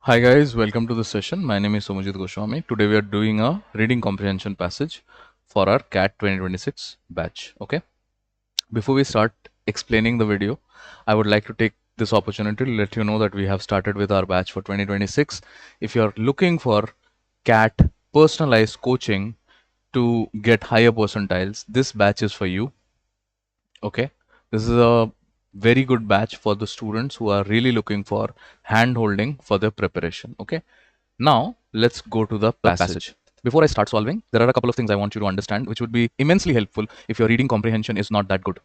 Hi guys, welcome to the session. My name is Somajit Goswami. Today we are doing a reading comprehension passage for our CAT 2026 batch. Okay. Before we start explaining the video, I would like to take this opportunity to let you know that we have started with our batch for 2026. If you are looking for CAT personalized coaching to get higher percentiles, this batch is for you. Okay. This is a very good batch for the students who are really looking for hand holding for their preparation. Okay. Now, let's go to the passage. Before I start solving, there are a couple of things I want you to understand which would be immensely helpful if your reading comprehension is not that good.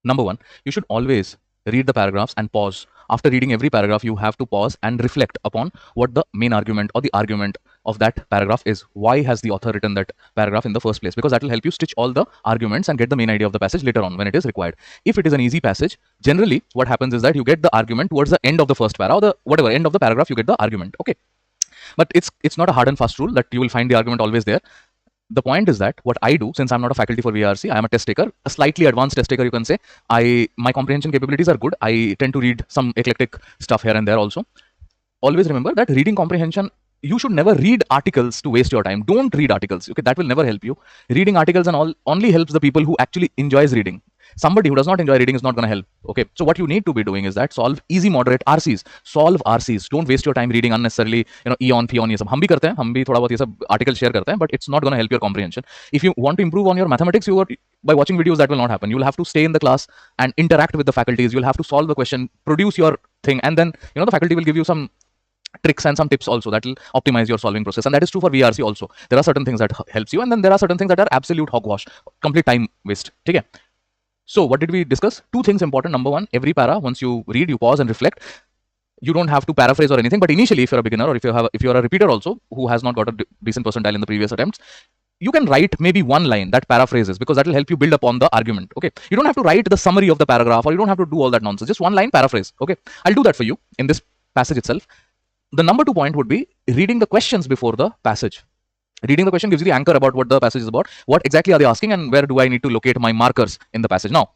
Number one, you should always read the paragraphs and pause. After reading every paragraph, you have to pause and reflect upon what the main argument or the argument of that paragraph is. Why has the author written that paragraph in the first place? Because that will help you stitch all the arguments and get the main idea of the passage later on when it is required. If it is an easy passage, generally what happens is that you get the argument towards the end of the first paragraph or the whatever end of the paragraph, you get the argument. Okay. But it's not a hard and fast rule that you will find the argument always there. The point is that what I do, since I'm not a faculty for VRC, I am a test taker, a slightly advanced test taker, you can say. My comprehension capabilities are good. I tend to read some eclectic stuff here and there also. Always remember that reading comprehension, you should never read articles to waste your time. Don't read articles. Okay, that will never help you. Reading articles and all only helps the people who actually enjoys reading. Somebody who does not enjoy reading is not going to help. Okay, so what you need to be doing is that solve easy moderate RCs. Solve RCs. Don't waste your time reading unnecessarily, eon theon ये सब हम भी करते हैं, हम भी थोड़ा बहुत ये सब article share करते हैं, but it's not going to help your comprehension. If you want to improve on your mathematics, by watching videos, that will not happen. You'll have to stay in the class and interact with the faculties. You'll have to solve the question, produce your thing, and then the faculty will give you some tricks and some tips also that will optimize your solving process, and that is true for VRC also. There are certain things that helps you, and then there are certain things that are absolute hogwash, complete time waste. Okay. So what did we discuss? Two things important. Number one, every para, once you read, you pause and reflect. You don't have to paraphrase or anything, but initially, if you're a beginner or if you're a repeater also who has not got a decent percentile in the previous attempts, you can write maybe one line that paraphrases, because that will help you build upon the argument. Okay, you don't have to write the summary of the paragraph, or you don't have to do all that nonsense. Just one line paraphrase. Okay, I'll do that for you in this passage itself. The number 2 point would be reading the questions before the passage. Reading the question gives you the anchor about what the passage is about. What exactly are they asking, and where do I need to locate my markers in the passage? Now,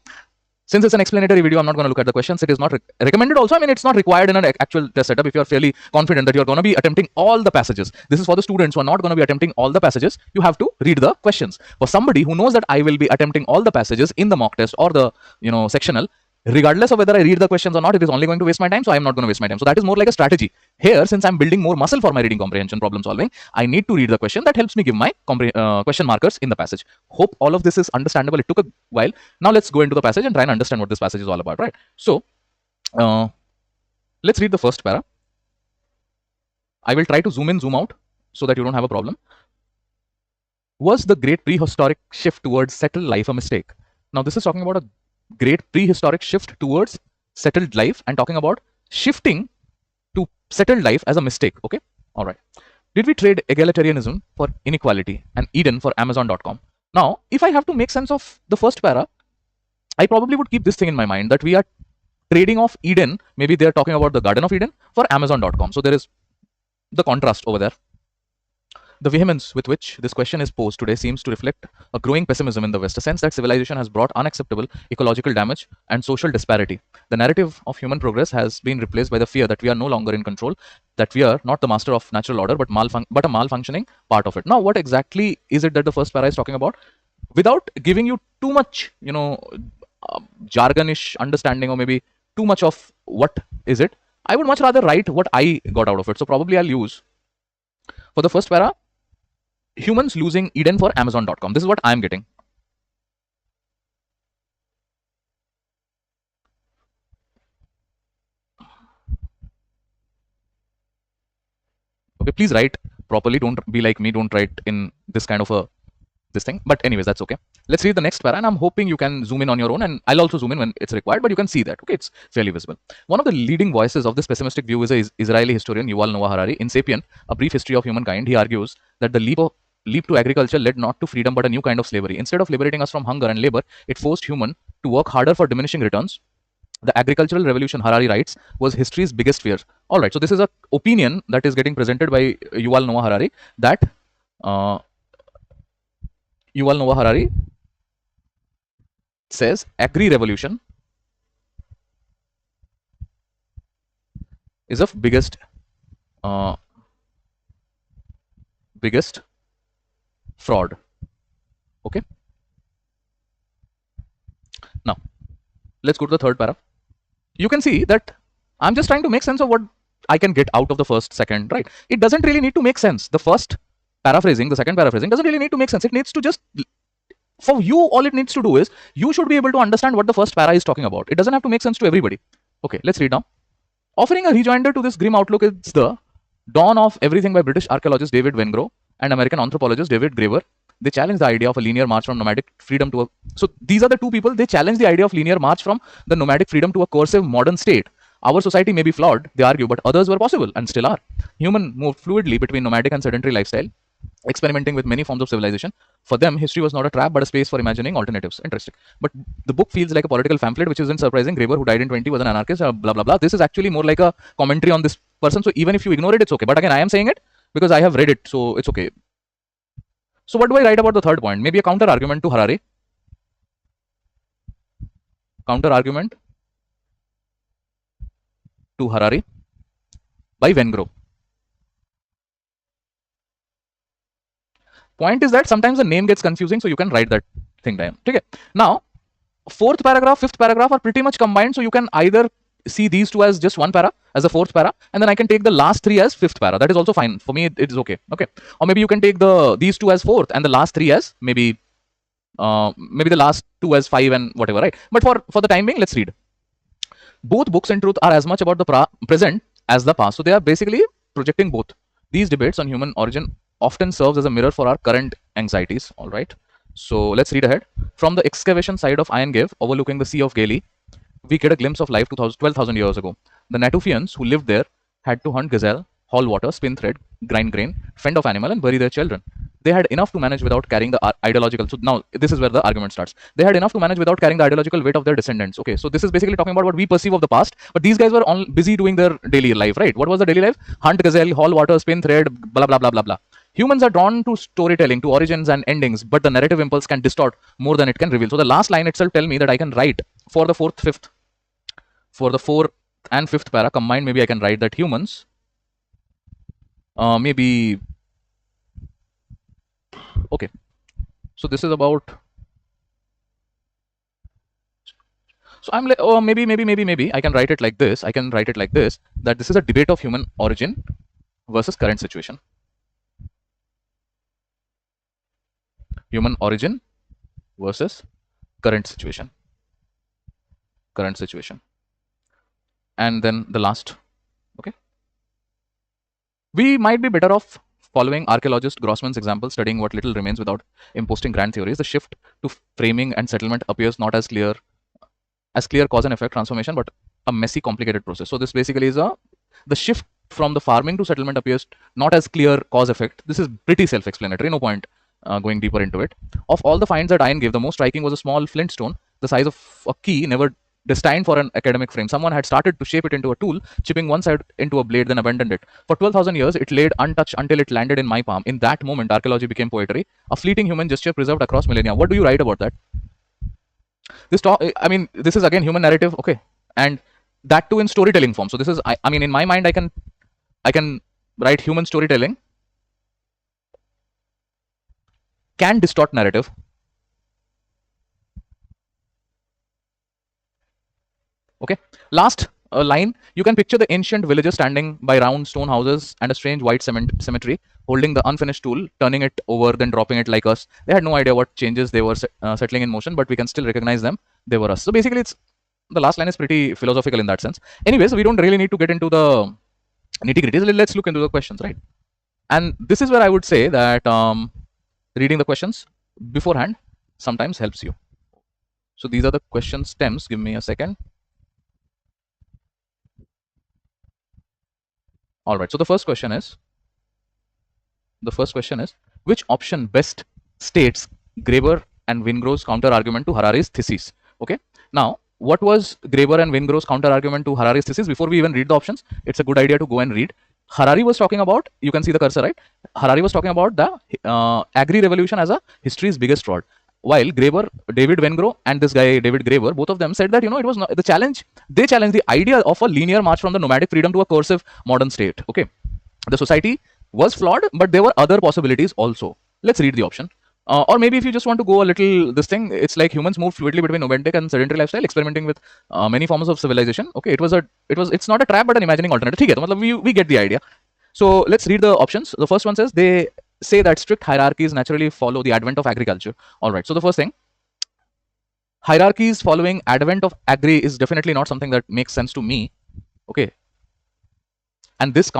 since it's an explanatory video, I'm not going to look at the questions. It is not recommended also. I mean, it's not required in an actual test setup. If you're fairly confident that you're going to be attempting all the passages, this is for the students who are not going to be attempting all the passages. You have to read the questions. For somebody who knows that I will be attempting all the passages in the mock test or the sectional, regardless of whether I read the questions or not, it is only going to waste my time. So I'm not going to waste my time. So that is more like a strategy. Here, since I'm building more muscle for my reading comprehension problem solving, I need to read the question. That helps me give my question markers in the passage. Hope all of this is understandable. It took a while. Now let's go into the passage and try and understand what this passage is all about, right? So let's read the first para. I will try to zoom in, zoom out so that you don't have a problem. Was the great prehistoric shift towards settled life a mistake? Now this is talking about a great prehistoric shift towards settled life and talking about shifting to settled life as a mistake. Okay, all right. Did we trade egalitarianism for inequality and Eden for Amazon.com? Now, if I have to make sense of the first para, I probably would keep this thing in my mind, that we are trading off Eden. Maybe they're talking about the Garden of Eden for Amazon.com. So there is the contrast over there. The vehemence with which this question is posed today seems to reflect a growing pessimism in the West, a sense that civilization has brought unacceptable ecological damage and social disparity. The narrative of human progress has been replaced by the fear that we are no longer in control, that we are not the master of natural order, but a malfunctioning part of it. Now, what exactly is it that the first para is talking about? Without giving you too much, jargonish understanding, or maybe too much of what is it, I would much rather write what I got out of it. So probably I'll use, for the first para, humans losing Eden for Amazon.com. This is what I'm getting. Okay, please write properly. Don't be like me. Don't write in this kind of this thing. But anyways, that's okay. Let's read the next para, and I'm hoping you can zoom in on your own, and I'll also zoom in when it's required, but you can see that. Okay, it's fairly visible. One of the leading voices of this pessimistic view is an Israeli historian, Yuval Noah Harari. In *Sapien: A Brief History of Humankind*, he argues that the leap to agriculture led not to freedom but a new kind of slavery. Instead of liberating us from hunger and labor, it forced humans to work harder for diminishing returns. The agricultural revolution, Harari writes, was history's biggest fear. All right, so this is an opinion that is getting presented by Yuval Noah Harari, that Yuval Noah Harari says agri-revolution is of biggest biggest fraud. Okay. Now let's go to the third para. You can see that I'm just trying to make sense of what I can get out of the first, second, right? It doesn't really need to make sense. The first paraphrasing, the second paraphrasing doesn't really need to make sense. It needs to just, for you, all it needs to do is you should be able to understand what the first para is talking about. It doesn't have to make sense to everybody. Okay, let's read now. Offering a rejoinder to this grim outlook is the Dawn of Everything by British archaeologist David Wengrow and American anthropologist David Graeber. They challenge the idea of a linear march from nomadic freedom to a... So these are the two people, they challenge the idea of linear march from the nomadic freedom to a coercive modern state. Our society may be flawed, they argue, but others were possible and still are. Human moved fluidly between nomadic and sedentary lifestyle, experimenting with many forms of civilization. For them, history was not a trap, but a space for imagining alternatives. Interesting. But the book feels like a political pamphlet, which isn't surprising. Graeber, who died in 20, was an anarchist, blah, blah, blah. This is actually more like a commentary on this person. So even if you ignore it, it's okay. But again, I am saying it because I have read it, so it's okay. So what do I write about the third point? Maybe a counter argument to Harari. Counter argument to Harari by Wengrow. Point is that sometimes the name gets confusing, so you can write that thing down. Okay. Now, fourth paragraph, fifth paragraph are pretty much combined, so you can either see these two as just one para, as a fourth para, and then I can take the last three as fifth para. That is also fine. For me, it is okay. Okay. Or maybe you can take these two as fourth and the last three as maybe the last two as five and whatever, right? But for the time being, let's read. Both books in truth are as much about the present as the past. So they are basically projecting both. These debates on human origin often serves as a mirror for our current anxieties. All right. So let's read ahead. From the excavation side of Iron Cave, overlooking the Sea of Galilee, we get a glimpse of life 12,000 years ago. The Natufians who lived there had to hunt gazelle, haul water, spin thread, grind grain, fend off animal, and bury their children. They had enough to manage without carrying the ideological. So now this is where the argument starts. They had enough to manage without carrying the ideological weight of their descendants. Okay, so this is basically talking about what we perceive of the past, but these guys were all busy doing their daily life, right? What was the daily life? Hunt gazelle, haul water, spin thread, blah blah blah blah blah. Humans are drawn to storytelling, to origins and endings, but the narrative impulse can distort more than it can reveal. So the last line itself tells me that I can write for the fourth and fifth para combined. Maybe I can write that humans maybe okay. So this is about. So I'm like, oh, maybe I can write it like this. I can write it like this, that this is a debate of human origin versus current situation. Human origin versus current situation. Current situation. And then the last. Okay. We might be better off following archaeologist Grossman's example, studying what little remains without imposing grand theories. The shift to framing and settlement appears not as clear cause and effect transformation, but a messy, complicated process. So this basically is the shift from the farming to settlement appears not as clear cause effect. This is pretty self-explanatory. No point going deeper into it. Of all the finds that Iron gave, the most striking was a small flint stone, the size of a key, never destined for an academic frame. Someone had started to shape it into a tool, chipping one side into a blade, then abandoned it. For 12,000 years, it laid untouched until it landed in my palm. In that moment, archaeology became poetry, a fleeting human gesture preserved across millennia. What do you write about that? This talk, I mean, this is again human narrative, okay, and that too in storytelling form. So this is, I mean, in my mind, I can write human storytelling can distort narrative. Okay, last line, you can picture the ancient villagers standing by round stone houses and a strange white cemetery, holding the unfinished tool, turning it over, then dropping it like us. They had no idea what changes they were settling in motion, but we can still recognize them. They were us. So basically, the last line is pretty philosophical in that sense. Anyways, we don't really need to get into the nitty-gritties. Let's look into the questions, right? And this is where I would say that reading the questions beforehand sometimes helps you. So these are the question stems. Give me a second. All right. So the first question is, which option best states Graeber and Wengrow's counter argument to Harari's thesis? Okay. Now, what was Graeber and Wengrow's counter argument to Harari's thesis? Before we even read the options, it's a good idea to go and read. Harari was talking about, you can see the cursor, right? Harari was talking about the agri-revolution as a history's biggest fraud. While Graeber, David Wengrow and this guy David Graeber, both of them said that, you know, it was not the challenge. They challenged the idea of a linear march from the nomadic freedom to a coercive modern state. Okay. The society was flawed, but there were other possibilities also. Let's read the option. Or maybe if you just want to go a little this thing, it's like humans moved fluidly between nomadic and sedentary lifestyle, experimenting with many forms of civilization. Okay, it's not a trap, but an imagining alternative. ठीक है, तो मतलब we get the idea. So let's read the options. The first one says they say that strict hierarchies naturally follow the advent of agriculture. All right. So the first thing, hierarchies following advent of agri is definitely not something that makes sense to me. Okay. And this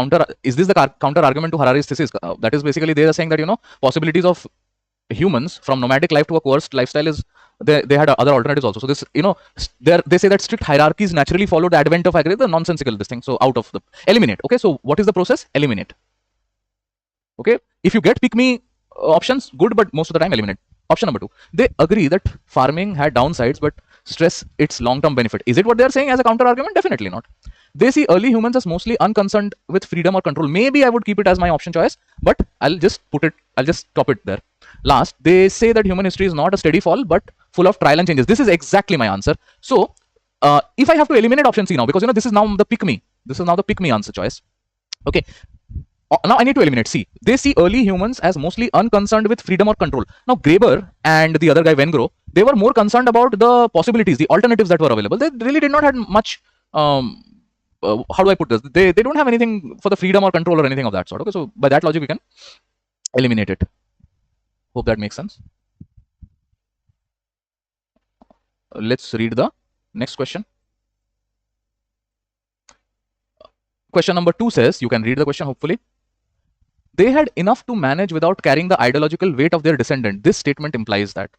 is this the counter argument to Harari's thesis? That is basically they are saying that possibilities of humans from nomadic life to a coerced lifestyle is they had other alternatives also. So this they say that strict hierarchies naturally follow the advent of agri, the nonsensical this thing. So out of the eliminate. Okay, so what is the process? Eliminate. Okay, if you get pick me options, good, but most of the time eliminate. Option number 2, they agree that farming had downsides but stress its long-term benefit. Is it what they are saying as a counter argument? Definitely not. They see early humans as mostly unconcerned with freedom or control. Maybe I would keep it as my option choice, but I'll just stop it there. Last, they say that human history is not a steady fall but full of trial and changes. This is exactly my answer. So if I have to eliminate option C now, because this is now the pick me. This is now the pick me answer choice. Okay. Now I need to eliminate C. They see early humans as mostly unconcerned with freedom or control. Now Graeber and the other guy Vengro, they were more concerned about the possibilities, the alternatives that were available. They really did not have much. How do I put this? They don't have anything for the freedom or control or anything of that sort. Okay, so by that logic we can eliminate it. Hope that makes sense. Let's read the next question. Question number 2 says, you can read the question hopefully. They had enough to manage without carrying the ideological weight of their descendant. This statement implies that.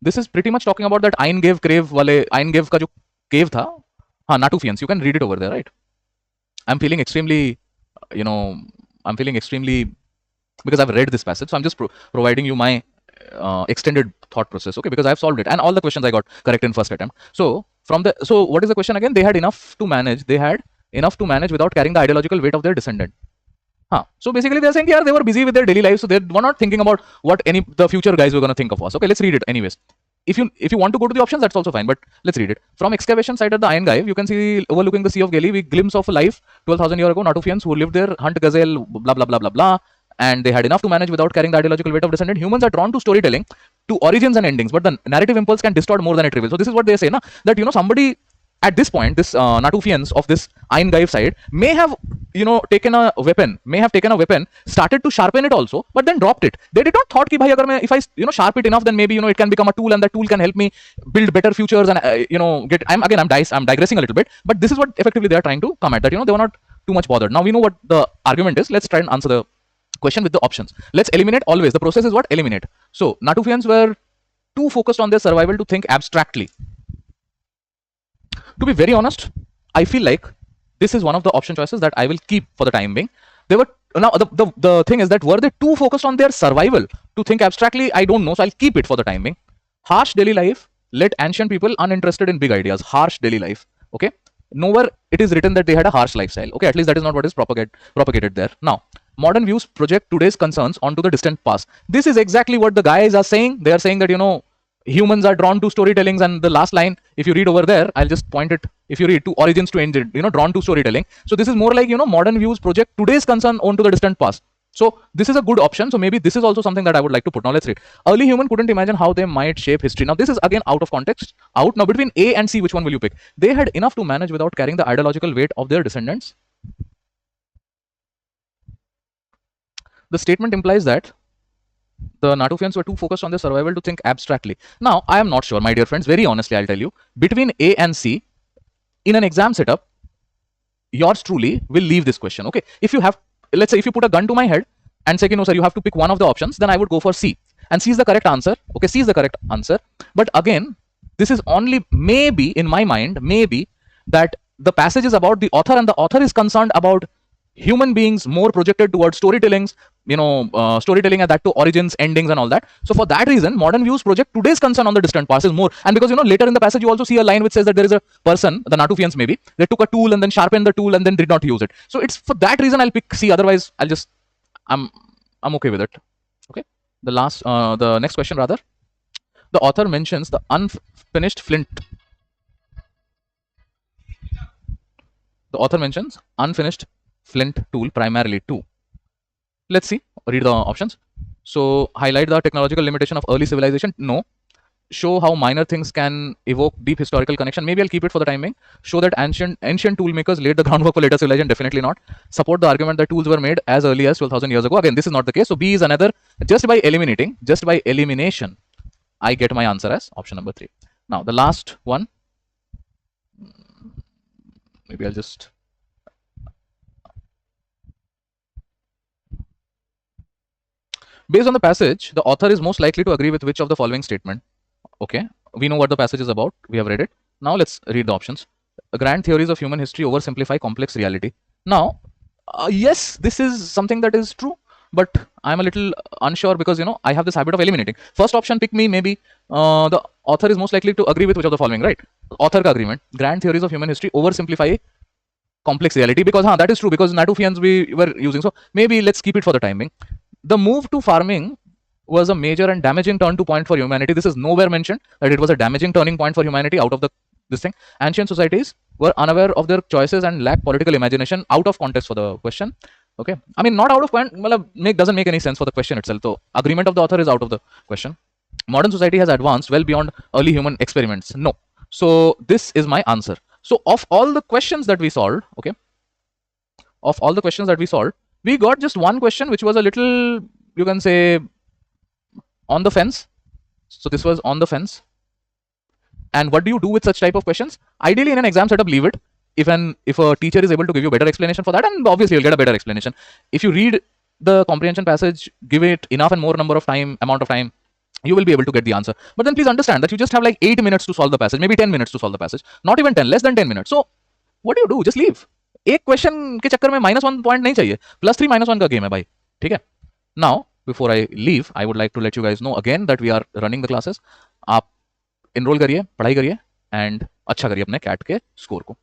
This is pretty much talking about that Eingave crave wale Eingave ka jo cave tha. Ha, Natufians. You can read it over there, right? I'm feeling extremely, because I've read this passage, so I'm just providing you my extended thought process, okay? Because I've solved it, and all the questions I got correct in first attempt. So what is the question again? They had enough to manage. They had enough to manage without carrying the ideological weight of their descendant. So basically they're saying, yeah, they were busy with their daily lives, so they were not thinking about what the future guys were going to think of us. Okay, let's read it anyways. If you want to go to the options, that's also fine, but let's read it. From excavation site at the Eingave, you can see overlooking the Sea of Galilee, we glimpse of a life 12,000 years ago, Natufians who lived there, hunt gazelle, blah, blah, blah, blah, blah, and they had enough to manage without carrying the ideological weight of descendant. Humans are drawn to storytelling, to origins and endings, but the narrative impulse can distort more than it reveals. So this is what they say, that somebody at this point, this Natufians of this Eingave side may have taken a weapon, started to sharpen it also, but then dropped it. They did not thought ki bhai agar main, if I sharp it enough, then maybe it can become a tool, and that tool can help me build better futures and I'm digressing a little bit, but this is what effectively they are trying to come at, that they were not too much bothered. Now we know what the argument is. Let's try and answer the question with the options. Let's eliminate always. The process is what? Eliminate. So Natufians were too focused on their survival to think abstractly. To be very honest, I feel like this is one of the option choices that I will keep for the time being. They were now the thing is that were they too focused on their survival to think abstractly? I don't know, so I'll keep it for the time being. Harsh daily life led ancient people uninterested in big ideas. Harsh daily life. Okay, nowhere it is written that they had a harsh lifestyle. Okay, at least that is not what is propagated there. Now, modern views project today's concerns onto the distant past. This is exactly what the guys are saying. They are saying that humans are drawn to storytellings, and the last line, if you read over there, I'll just point it. If you read to origins to end, drawn to storytelling. So this is more like modern views project today's concern onto the distant past. So this is a good option. So maybe this is also something that I would like to put. Now let's read. Early human couldn't imagine how they might shape history. Now this is again out of context. Now between A and C, which one will you pick? They had enough to manage without carrying the ideological weight of their descendants. The statement implies that the Natufians were too focused on their survival to think abstractly. Now, I am not sure, my dear friends, very honestly, I'll tell you, between A and C, in an exam setup, yours truly will leave this question, okay? If you have, let's say, if you put a gun to my head and say, no, sir, you have to pick one of the options, then I would go for C. And C is the correct answer, okay? C is the correct answer. But again, this is only maybe, in my mind, maybe that the passage is about the author, and the author is concerned about human beings more projected towards storytellings, storytelling and that to origins, endings and all that. So for that reason, modern views project today's concern on the distant past is more. And because later in the passage you also see a line which says that there is a person, the Natufians maybe, they took a tool and then sharpened the tool and then did not use it. So it's for that reason I'll pick C. Otherwise I'm okay with it. Okay. The next question rather. The author mentions the unfinished flint. The author mentions unfinished flint tool primarily too. Let's see, read the options. So highlight the technological limitation of early civilization. No. Show how minor things can evoke deep historical connection. Maybe I'll keep it for the time being. Show that ancient tool makers laid the groundwork for later civilization. Definitely not. Support the argument that tools were made as early as 12,000 years ago. Again, this is not the case. So B is another. Just by elimination, I get my answer as option number 3. Now the last one. Maybe I'll just. Based on the passage, the author is most likely to agree with which of the following statement? Okay, we know what the passage is about. We have read it. Now let's read the options. Grand theories of human history oversimplify complex reality. Now, yes, this is something that is true, but I'm a little unsure because I have this habit of eliminating. First option, pick me. Maybe the author is most likely to agree with which of the following, right? Author ka agreement. Grand theories of human history oversimplify complex reality, because that is true, because Natufians we were using. So maybe let's keep it for the timing. The move to farming was a major and damaging turn to point for humanity. This is nowhere mentioned that it was a damaging turning point for humanity out of this thing. Ancient societies were unaware of their choices and lacked political imagination. Out of context for the question. Okay, I mean, not out of point. Doesn't make any sense for the question itself. So agreement of the author is out of the question. Modern society has advanced well beyond early human experiments. No. So this is my answer. So of all the questions that we solved, okay, we got just one question which was a little, you can say, on the fence. So this was on the fence. And what do you do with such type of questions? Ideally in an exam setup, leave it. If a teacher is able to give you better explanation for that, and obviously you'll get a better explanation. If you read the comprehension passage, give it enough and more amount of time, you will be able to get the answer. But then please understand that you just have like 8 minutes to solve the passage, maybe 10 minutes to solve the passage, not even 10, less than 10 minutes. So what do? Just leave. एक question के चक्कर में -1 point नहीं चाहिए, +3 -1 का game है भाई, ठीक है. Now before I leave, I would like to let you guys know again that we are running the classes. आप इनरोल करिए, पढ़ाई करिए एंड अच्छा करिए अपने कैट के स्कोर को.